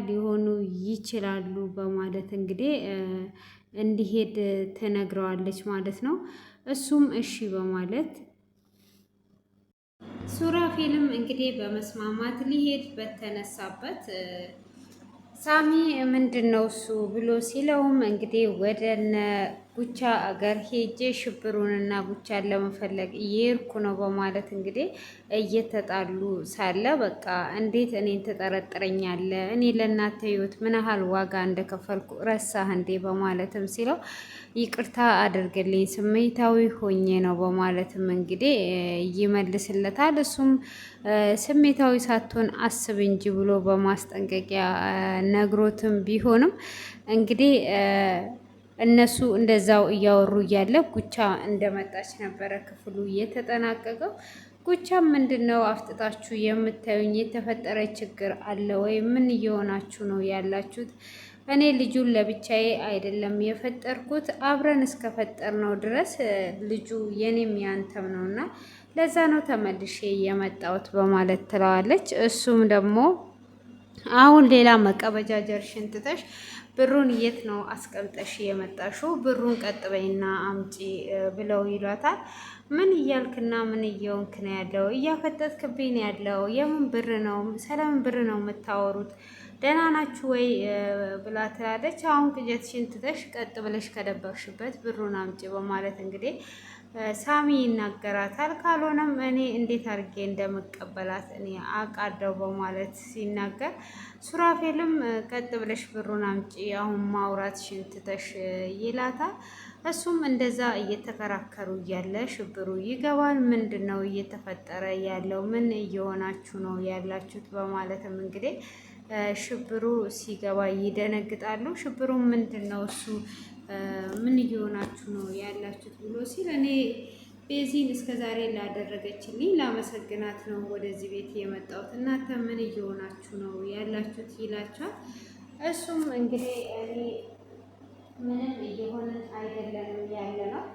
ሊሆኑ ይችላሉ በማለት እንግዲህ እንዲሄድ ትነግረዋለች ማለት ነው። እሱም እሺ በማለት ሱራፌልም እንግዲህ በመስማማት ሊሄድ በተነሳበት ሳሚ ምንድን ነው እሱ ብሎ ሲለውም እንግዲህ ወደነ ቡቻ አገር ሄጄ ሽብሩንና ቡቻን ለመፈለግ እየሄድኩ ነው በማለት እንግዲህ እየተጣሉ ሳለ በቃ እንዴት እኔን ትጠረጥረኛለህ? እኔ ለእናንተ ህይወት ምን ያህል ዋጋ እንደከፈልኩ ረሳህ እንዴ? በማለትም ሲለው ይቅርታ አድርግልኝ ስሜታዊ ሆኜ ነው በማለትም እንግዲህ ይመልስለታል። እሱም ስሜታዊ ሳትሆን አስብ እንጂ ብሎ በማስጠንቀቂያ ነግሮትም ቢሆንም እንግዲህ እነሱ እንደዛው እያወሩ እያለ ጉቻ እንደመጣች ነበረ ክፍሉ እየተጠናቀቀው። ጉቻም ምንድን ነው አፍጥጣችሁ የምታዩኝ? የተፈጠረ ችግር አለ ወይ? ምን እየሆናችሁ ነው ያላችሁት? እኔ ልጁን ለብቻዬ አይደለም የፈጠርኩት አብረን እስከፈጠርነው ድረስ ልጁ የኔም ያንተም ነውና ለዛ ነው ተመልሼ የመጣሁት በማለት ትለዋለች። እሱም ደግሞ አሁን ሌላ መቀበጃጀርሽን ትተሽ ብሩን የት ነው አስቀምጠሽ የመጣሽው? ብሩን ቀጥ በይና አምጪ ብለው ይሏታል። ምን እያልክና ምን እየሆንክ ነው ያለው? እያፈጠጥክብኝ ነው ያለው። የምን ብር ነው? ስለምን ብር ነው የምታወሩት? ደህና ናችሁ ወይ ብላ ትላለች። አሁን ቅጀትሽን ትተሽ ቀጥ ብለሽ ከደበቅሽበት ብሩን አምጪ በማለት እንግዲህ ሳሚ ይናገራታል። ካልሆነም እኔ እንዴት አድርጌ እንደምቀበላት እኔ አውቃለሁ በማለት ሲናገር፣ ሱራፌልም ቀጥ ብለሽ ብሩን አምጪ አሁን ማውራትሽን ትተሽ ይላታል። እሱም እንደዛ እየተከራከሩ እያለ ሽብሩ ይገባል። ምንድን ነው እየተፈጠረ ያለው? ምን እየሆናችሁ ነው ያላችሁት? በማለትም እንግዲህ ሽብሩ ሲገባ ይደነግጣሉ። ሽብሩ ምንድን ነው እሱ ምን እየሆናችሁ ነው ያላችሁት ብሎ ሲል እኔ ቤዚን እስከ ዛሬ ላደረገችልኝ ላመሰግናት ነው ወደዚህ ቤት የመጣሁት። እናንተ ምን እየሆናችሁ ነው ያላችሁት ይላቸዋል። እሱም እንግዲህ እኔ ምንም እየሆንን አይደለንም ያለ ነው።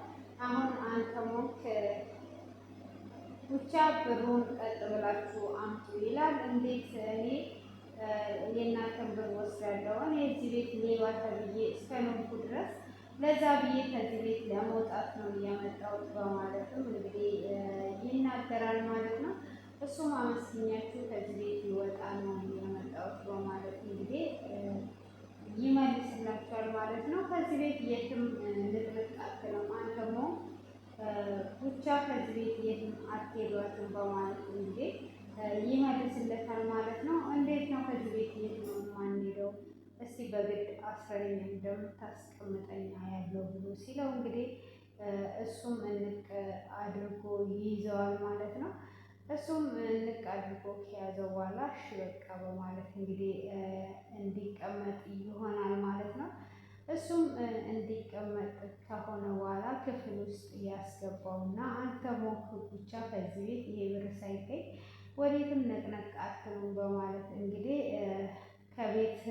አሁን አንተ ሞክ ብቻ ብሩን ቀጥ ብላችሁ አምጡ ይላል። እንዴት እኔ የእናንተን ብር ወስዳለሁ? እኔ እዚህ ቤት ሌባ ተብዬ እስከኖርኩ ድረስ ለዛ ብዬ ከዚህ ቤት ለመውጣት ነው እያመጣሁት በማለትም እንግዲህ ይናገራል ማለት ነው። እሱም አመስግኛችሁ ከዚህ ቤት ይወጣ ነው እያመጣሁት በማለት እንግዲህ ይመልስላችኋል ማለት ነው። ከዚህ ቤት የትም ልትርቅ አትልም፣ አንተሞ ብቻ ከዚህ ቤት የትም አትሄዷትም በማለት እንግዲህ ይመልስለታል ማለት ነው። እንዴት ነው ከዚህ ቤት የት ነው የማንሄደው? እስቲ በግድ አስረኝ እንደምታስቀምጠኝ ያለው ብሎ ሲለው እንግዲህ እሱም እንቅ አድርጎ ይይዘዋል ማለት ነው። እሱም እንቅ አድርጎ ከያዘው በኋላ እሺ በቃ በማለት እንግዲህ እንዲቀመጥ ይሆናል ማለት ነው። እሱም እንዲቀመጥ ከሆነ በኋላ ክፍል ውስጥ ያስገባውና አንተ ሞክ ብቻ ከዚህ ቤት ይሄ ብር ሳይገኝ ወዴትም ነቅነቅ አትሉም በማለት እንግዲህ ከቤት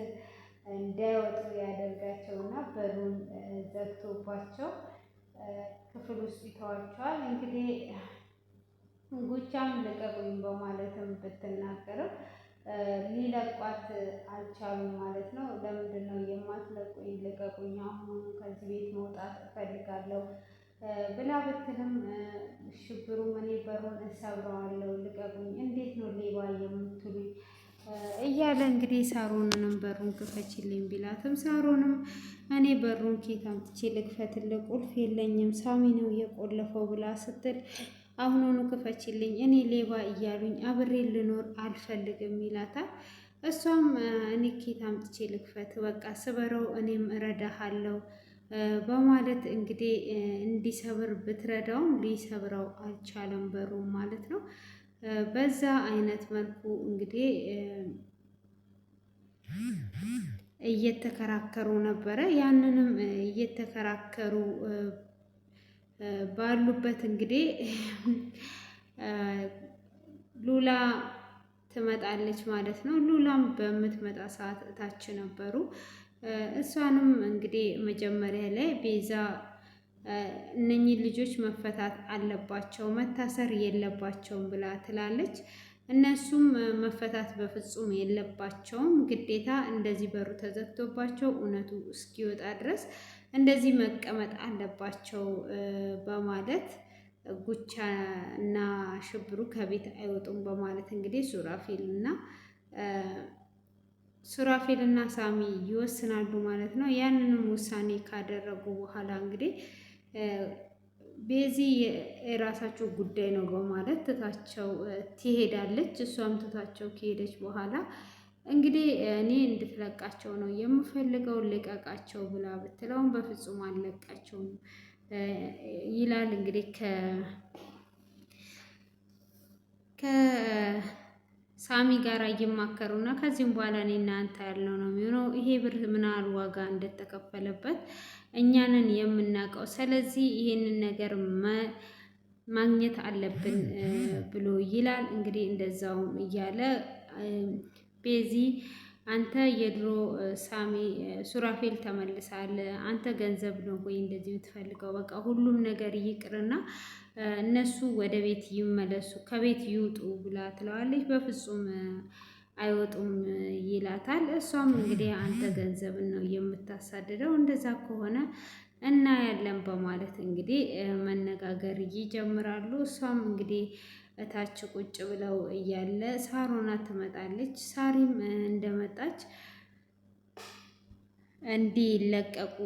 እንዳይወጡ ያደርጋቸውና በሩን ዘግቶባቸው ክፍል ውስጥ ይተዋቸዋል። እንግዲህ ጉቻም ልቀቁኝ በማለትም ብትናገርም ሊለቋት አልቻሉም ማለት ነው። ለምንድን ነው የማትለቁኝ? ልቀቁኝ፣ አሁን ከዚህ ቤት መውጣት እፈልጋለሁ ብላ ብትልም ሽብሩም እኔ በሩን እሰብረዋለሁ ልቀቁኝ፣ እንዴት ነው ሌባ የምትሉኝ እያለ እንግዲህ ሳሮንንም በሩን ክፈችልኝ ቢላትም ሳሮንም እኔ በሩን ኬት አምጥቼ ልክፈትልህ? ቁልፍ የለኝም ሳሚ ነው የቆለፈው ብላ ስትል አሁኑኑ ክፈችልኝ፣ እኔ ሌባ እያሉኝ አብሬ ልኖር አልፈልግም ይላታል። እሷም እኔ ኬት አምጥቼ ልክፈት? በቃ ስበረው እኔም እረዳሃለሁ በማለት እንግዲህ እንዲሰብር ብትረዳውም ሊሰብረው አልቻለም በሩም ማለት ነው። በዛ አይነት መልኩ እንግዲህ እየተከራከሩ ነበረ። ያንንም እየተከራከሩ ባሉበት እንግዲህ ሉላ ትመጣለች ማለት ነው። ሉላም በምትመጣ ሰዓት እታች ነበሩ። እሷንም እንግዲህ መጀመሪያ ላይ ቤዛ እነኚህ ልጆች መፈታት አለባቸው መታሰር የለባቸውም ብላ ትላለች። እነሱም መፈታት በፍጹም የለባቸውም። ግዴታ እንደዚህ በሩ ተዘግቶባቸው እውነቱ እስኪወጣ ድረስ እንደዚህ መቀመጥ አለባቸው በማለት ጉቻ እና ሽብሩ ከቤት አይወጡም በማለት እንግዲህ ሱራፌል እና ሳሚ ይወስናሉ ማለት ነው። ያንንም ውሳኔ ካደረጉ በኋላ እንግዲህ ቤዚ የራሳቸው ጉዳይ ነው በማለት ትታቸው ትሄዳለች። እሷም ትታቸው ከሄደች በኋላ እንግዲህ እኔ እንድትለቃቸው ነው የምፈልገው ልቀቃቸው ብላ ብትለውም በፍጹም አልለቃቸውም ይላል። እንግዲህ ከሳሚ ጋር እየማከሩና ከዚህም በኋላ እኔ እናንተ ያልነው ነው የሚሆነው። ይሄ ብር ምን ያህል ዋጋ እንደተከፈለበት እኛንን የምናውቀው፣ ስለዚህ ይሄንን ነገር ማግኘት አለብን ብሎ ይላል። እንግዲህ እንደዛውም እያለ ቤዚ አንተ የድሮ ሳሚ ሱራፌል ተመልሳል፣ አንተ ገንዘብ ነው ወይ እንደዚህ የምትፈልገው? በቃ ሁሉም ነገር ይቅርና እነሱ ወደ ቤት ይመለሱ፣ ከቤት ይውጡ ብላ ትለዋለች። በፍጹም አይወጡም ይላታል። እሷም እንግዲህ አንተ ገንዘብን ነው የምታሳድደው፣ እንደዛ ከሆነ እናያለን በማለት እንግዲህ መነጋገር ይጀምራሉ። እሷም እንግዲህ እታች ቁጭ ብለው እያለ ሳሮና ትመጣለች። ሳሪም እንደመጣች እንዲለቀቁ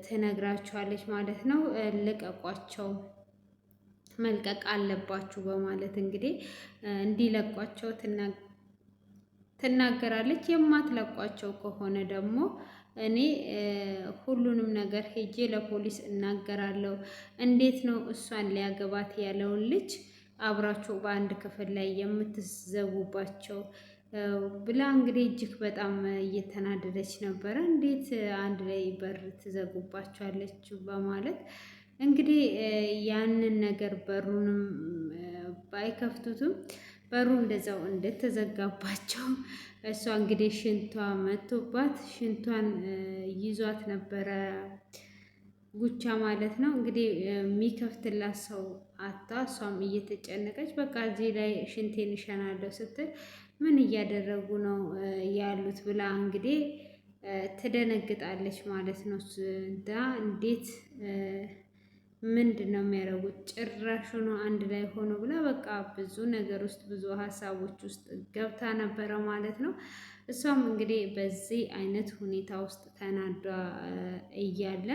ትነግራቸዋለች ማለት ነው። ልቀቋቸው፣ መልቀቅ አለባችሁ በማለት እንግዲህ እንዲለቋቸው ትናገራለች። የማትለቋቸው ከሆነ ደግሞ እኔ ሁሉንም ነገር ሄጄ ለፖሊስ እናገራለሁ። እንዴት ነው እሷን ሊያገባት ያለውን ልጅ አብራችሁ በአንድ ክፍል ላይ የምትዘጉባቸው ብላ እንግዲህ እጅግ በጣም እየተናደደች ነበረ። እንዴት አንድ ላይ በር ትዘጉባቸዋለች በማለት እንግዲህ ያንን ነገር በሩንም ባይከፍቱትም በሩ እንደዛው እንደተዘጋባቸው እሷ እንግዲህ ሽንቷ መቶባት ሽንቷን ይዟት ነበረ ጉቻ ማለት ነው። እንግዲህ የሚከፍትላት ሰው አታ እሷም እየተጨነቀች በቃ እዚህ ላይ ሽንቴን እሸናለሁ ስትል ምን እያደረጉ ነው ያሉት ብላ እንግዲህ ትደነግጣለች ማለት ነው። እንዴት ምንድን ነው የሚያደርጉት? ጭራሹ ነው አንድ ላይ ሆኖ ብላ በቃ ብዙ ነገር ውስጥ ብዙ ሀሳቦች ውስጥ ገብታ ነበረ ማለት ነው። እሷም እንግዲህ በዚህ አይነት ሁኔታ ውስጥ ተናዳ እያለ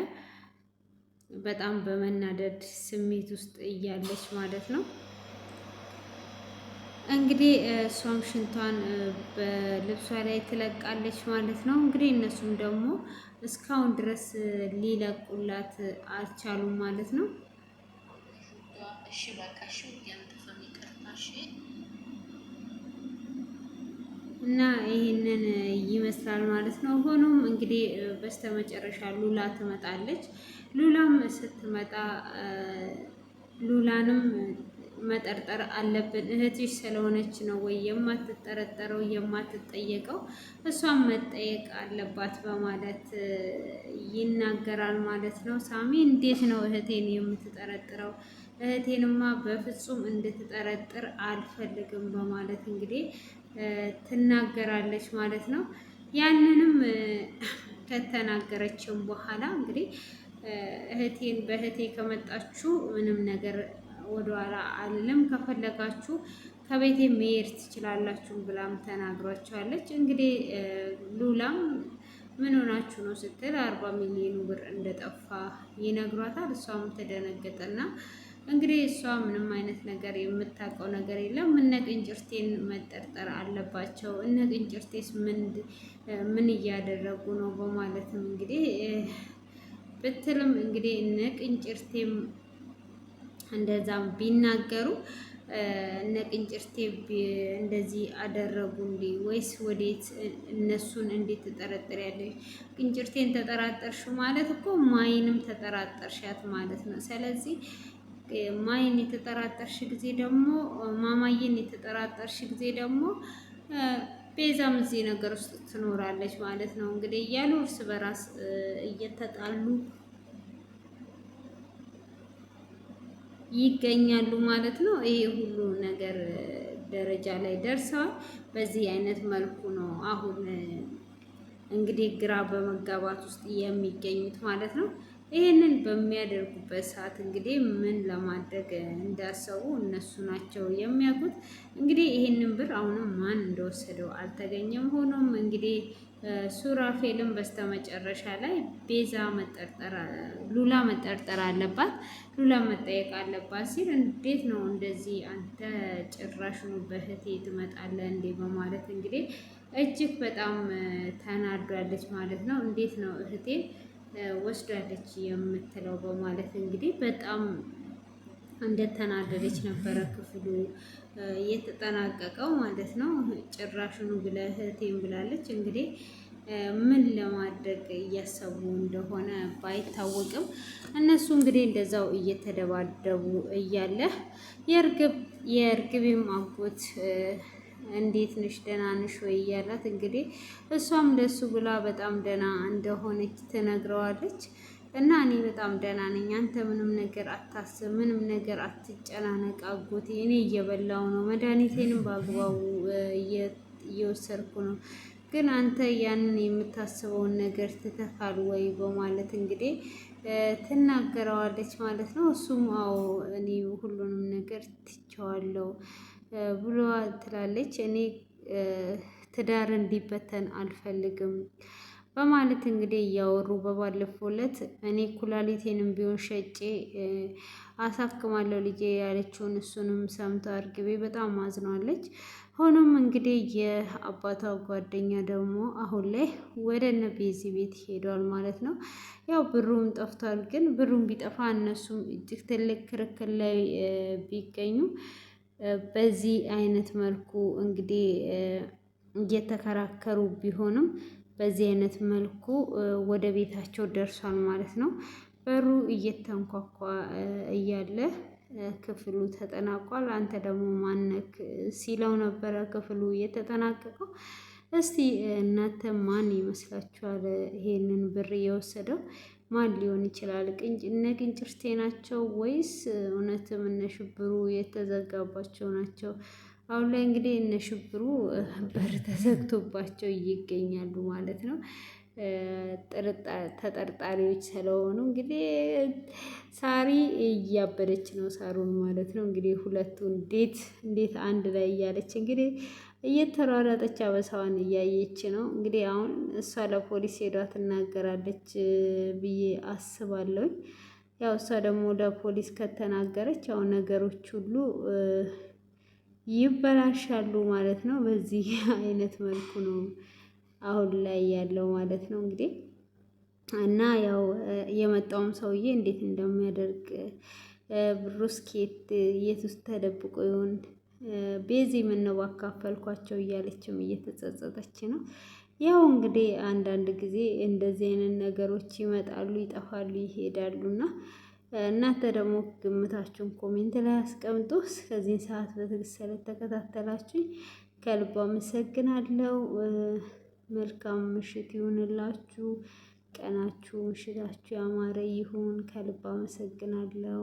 በጣም በመናደድ ስሜት ውስጥ እያለች ማለት ነው። እንግዲህ እሷም ሽንቷን በልብሷ ላይ ትለቃለች ማለት ነው። እንግዲህ እነሱም ደግሞ እስካሁን ድረስ ሊለቁላት አልቻሉም ማለት ነው። እና ይህንን ይመስላል ማለት ነው። ሆኖም እንግዲህ በስተመጨረሻ ሉላ ትመጣለች። ሉላም ስትመጣ ሉላንም መጠርጠር አለብን፣ እህትሽ ስለሆነች ነው ወይ የማትጠረጠረው የማትጠየቀው? እሷም መጠየቅ አለባት በማለት ይናገራል ማለት ነው። ሳሚ እንዴት ነው እህቴን የምትጠረጥረው? እህቴንማ በፍጹም እንድትጠረጥር አልፈልግም በማለት እንግዲህ ትናገራለች ማለት ነው። ያንንም ከተናገረችም በኋላ እንግዲህ በእህቴ ከመጣችሁ ምንም ነገር ወደኋላ አልልም፣ ከፈለጋችሁ ከቤቴ መሄድ ትችላላችሁ ብላም ተናግሯቸዋለች። እንግዲህ ሉላም ምን ሆናችሁ ነው ስትል 40 ሚሊዮን ብር እንደጠፋ ይነግሯታል። እሷም ተደነገጠና እንግዲህ እሷ ምንም አይነት ነገር የምታውቀው ነገር የለም፣ እነ ቅንጭርቴን መጠርጠር አለባቸው፣ እነ ቅንጭርቴስ ምን እያደረጉ ነው በማለትም እንግዲህ ብትልም እንግዲህ እነ ቅንጭርቴም እንደዛም ቢናገሩ እነ ቅንጭርቴ እንደዚህ አደረጉ እንዴ? ወይስ ወዴት? እነሱን እንዴት ትጠረጥሪያለሽ? ቅንጭርቴን ተጠራጠርሽ ማለት እኮ ማይንም ተጠራጠርሻት ማለት ነው። ስለዚህ ማይን የተጠራጠርሽ ጊዜ ደግሞ ማማዬን የተጠራጠርሽ ጊዜ ደግሞ ቤዛም እዚህ ነገር ውስጥ ትኖራለች ማለት ነው። እንግዲህ እያሉ እርስ በራስ እየተጣሉ ይገኛሉ ማለት ነው። ይሄ ሁሉ ነገር ደረጃ ላይ ደርሰዋል። በዚህ አይነት መልኩ ነው አሁን እንግዲህ ግራ በመጋባት ውስጥ የሚገኙት ማለት ነው። ይህንን በሚያደርጉበት ሰዓት እንግዲህ ምን ለማድረግ እንዳሰቡ እነሱ ናቸው የሚያውቁት። እንግዲህ ይህንን ብር አሁንም ማን እንደወሰደው አልተገኘም። ሆኖም እንግዲህ ሱራፌልም በስተመጨረሻ ላይ ሉላ መጠርጠር አለባት፣ ሉላ መጠየቅ አለባት ሲል እንዴት ነው እንደዚህ አንተ ጭራሽኑ በእህቴ ትመጣለህ እንዴ? በማለት እንግዲህ እጅግ በጣም ተናዷለች ማለት ነው። እንዴት ነው እህቴ ወስዳለች የምትለው በማለት እንግዲህ በጣም እንደተናደደች ነበረ ክፍሉ የተጠናቀቀው ማለት ነው። ጭራሽኑ ብለህ እህቴን ብላለች። እንግዲህ ምን ለማድረግ እያሰቡ እንደሆነ ባይታወቅም እነሱ እንግዲህ እንደዛው እየተደባደቡ እያለ የእርግቤም አጎት እንዴት ነሽ ደህና ነሽ ወይ እያላት እንግዲህ እሷም ለሱ ብላ በጣም ደህና እንደሆነች ትነግረዋለች። እና እኔ በጣም ደህና ነኝ፣ አንተ ምንም ነገር አታስብ፣ ምንም ነገር አትጨናነቅ አጎቴ፣ እኔ እየበላው ነው፣ መድኃኒቴንም በአግባቡ እየወሰድኩ ነው፣ ግን አንተ ያንን የምታስበውን ነገር ትተካል ወይ በማለት እንግዲህ ትናገረዋለች ማለት ነው። እሱም አዎ እኔ ሁሉንም ነገር ትቼዋለሁ ብሎ ትላለች። እኔ ትዳር እንዲበተን አልፈልግም በማለት እንግዲህ እያወሩ በባለፈው ዕለት እኔ ኩላሊቴንም ቢሆን ሸጬ አሳክማለሁ ልጄ ያለችውን እሱንም ሰምታ እርግቤ በጣም አዝናለች። ሆኖም እንግዲህ የአባቷ ጓደኛ ደግሞ አሁን ላይ ወደ እነ ቤዚ ቤት ሄዷል ማለት ነው። ያው ብሩም ጠፍቷል። ግን ብሩም ቢጠፋ እነሱም እጅግ ትልቅ ክርክር ላይ ቢገኙ በዚህ አይነት መልኩ እንግዲህ እየተከራከሩ ቢሆንም በዚህ አይነት መልኩ ወደ ቤታቸው ደርሷል ማለት ነው። በሩ እየተንኳኳ እያለ ክፍሉ ተጠናቋል። አንተ ደግሞ ማነክ ሲለው ነበረ ክፍሉ የተጠናቀቀው። እስቲ እናንተ ማን ይመስላችኋል ይሄንን ብር የወሰደው? ማን ሊሆን ይችላል? እነ ቅንጭርቴ ናቸው ወይስ እውነትም እነ ሽብሩ የተዘጋባቸው ናቸው? አሁን ላይ እንግዲህ እነ ሽብሩ በር ተዘግቶባቸው ይገኛሉ ማለት ነው። ተጠርጣሪዎች ስለሆኑ እንግዲህ ሳሪ እያበደች ነው ሳሩን ማለት ነው። እንግዲህ ሁለቱ እንዴት አንድ ላይ እያለች እንግዲህ እየተሯሯጠች አበሳዋን እያየች ነው። እንግዲህ አሁን እሷ ለፖሊስ ሄዷ ትናገራለች ብዬ አስባለሁ። ያው እሷ ደግሞ ለፖሊስ ከተናገረች ያው ነገሮች ሁሉ ይበላሻሉ ማለት ነው። በዚህ አይነት መልኩ ነው አሁን ላይ ያለው ማለት ነው እንግዲህ እና ያው የመጣውም ሰውዬ እንዴት እንደሚያደርግ ብሩስ የት ውስጥ ተደብቆ ይሆን? ቤዚ ምነው ባካፈልኳቸው እያለችም እየተጸጸተች ነው። ያው እንግዲህ አንዳንድ ጊዜ እንደዚህ አይነት ነገሮች ይመጣሉ፣ ይጠፋሉ፣ ይሄዳሉ እና እናንተ ደግሞ ግምታችሁን ኮሜንት ላይ አስቀምጡ። እስከዚህን ሰዓት በትዕግስት ስለተከታተላችሁኝ ከልብ አመሰግናለሁ። መልካም ምሽት ይሁንላችሁ። ቀናችሁ ምሽታችሁ ያማረ ይሁን። ከልብ አመሰግናለሁ።